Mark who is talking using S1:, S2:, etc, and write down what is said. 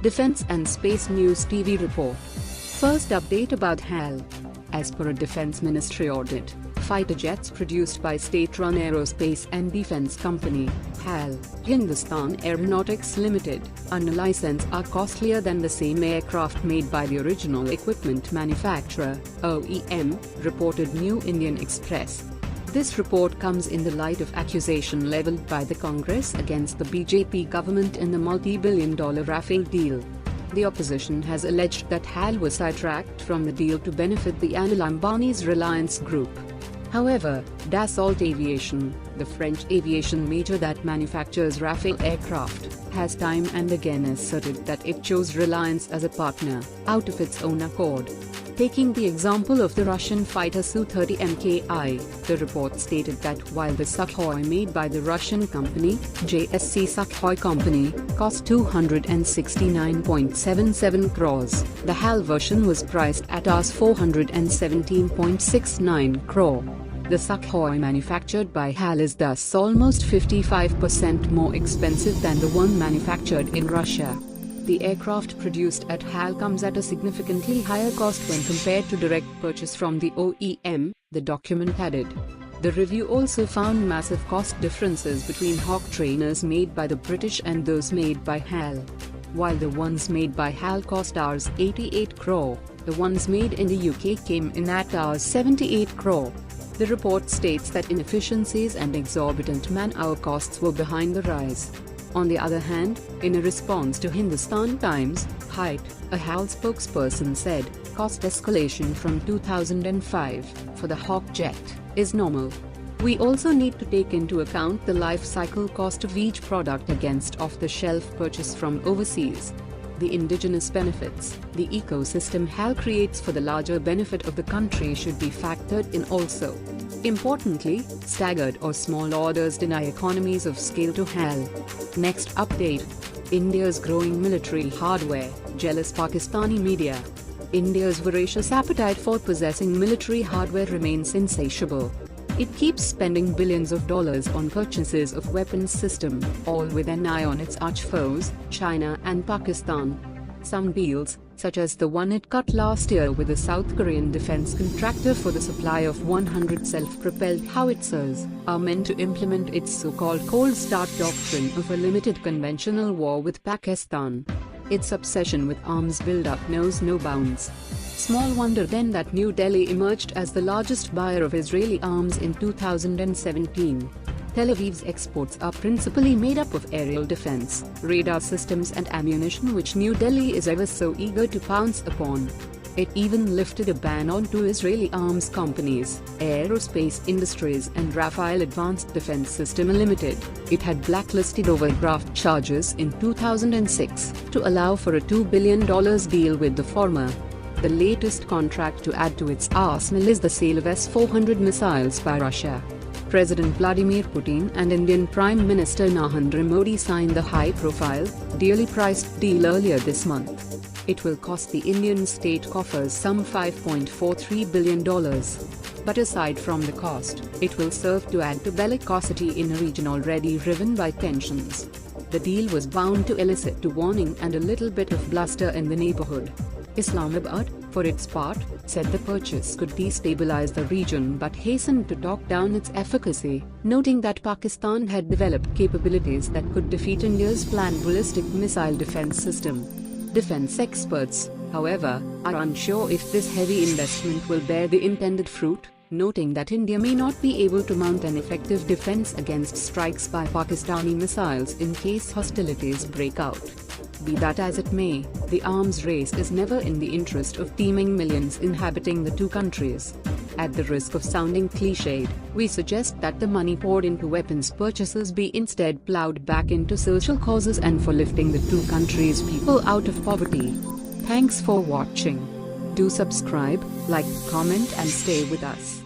S1: Defense and Space News TV report. First update about HAL. As per a Defense Ministry audit, fighter jets produced by state-run aerospace and defense company, HAL, Hindustan Aeronautics Limited, under license are costlier than the same aircraft made by the original equipment manufacturer, OEM, reported New Indian Express. This report comes in the light of accusation leveled by the Congress against the BJP government in the multi-billion-dollar Rafale deal. The opposition has alleged that HAL was sidetracked from the deal to benefit the Anil Ambani's Reliance group. However, Dassault Aviation, the French aviation major that manufactures Rafale aircraft, has time and again asserted that it chose Reliance as a partner, out of its own accord. Taking the example of the Russian fighter Su-30 Mki, the report stated that while the Sukhoi made by the Russian company, JSC Sukhoi Company, cost 269.77 crores, the HAL version was priced at Rs 417.69 crore. The Sukhoi manufactured by HAL is thus almost 55% more expensive than the one manufactured in Russia. The aircraft produced at HAL comes at a significantly higher cost when compared to direct purchase from the OEM, the document added. The review also found massive cost differences between Hawk trainers made by the British and those made by HAL. While the ones made by HAL cost Rs 88 crore, the ones made in the UK came in at Rs 78 crore. The report states that inefficiencies and exorbitant man-hour costs were behind the rise. On the other hand, in a response to Hindustan Times, a HAL spokesperson said, cost escalation from 2005, for the Hawk jet, is normal. We also need to take into account the life cycle cost of each product against off-the-shelf purchase from overseas. The indigenous benefits, the ecosystem HAL creates for the larger benefit of the country should be factored in also. Importantly, staggered or small orders deny economies of scale to HAL. Next update. India's growing military hardware, jealous Pakistani media. India's voracious appetite for possessing military hardware remains insatiable. It keeps spending billions of dollars on purchases of weapons system, all with an eye on its arch foes, China and Pakistan. Some deals, such as the one it cut last year with a South Korean defense contractor for the supply of 100 self-propelled howitzers, are meant to implement its so-called cold start doctrine of a limited conventional war with Pakistan. Its obsession with arms build-up knows no bounds. Small wonder then that New Delhi emerged as the largest buyer of Israeli arms in 2017. Tel Aviv's exports are principally made up of aerial defense, radar systems and ammunition which New Delhi is ever so eager to pounce upon. It even lifted a ban on two Israeli arms companies, Aerospace Industries and Rafale Advanced Defense System Limited. It had blacklisted over graft charges in 2006 to allow for a $2 billion deal with the former. The latest contract to add to its arsenal is the sale of S-400 missiles by Russia. President Vladimir Putin and Indian Prime Minister Narendra Modi signed the high-profile, dearly priced deal earlier this month. It will cost the Indian state coffers some $5.43 billion. But aside from the cost, it will serve to add to bellicosity in a region already riven by tensions. The deal was bound to elicit a warning and a little bit of bluster in the neighborhood. Islamabad, for its part, said the purchase could destabilize the region but hastened to talk down its efficacy, noting that Pakistan had developed capabilities that could defeat India's planned ballistic missile defense system. Defense experts, however, are unsure if this heavy investment will bear the intended fruit, noting that India may not be able to mount an effective defense against strikes by Pakistani missiles in case hostilities break out. Be that as it may, the arms race is never in the interest of teeming millions inhabiting the two countries. At the risk of sounding cliched, we suggest that the money poured into weapons purchases be instead plowed back into social causes and for lifting the two countries' people out of poverty. Thanks for watching. Do subscribe, like, comment and stay with us.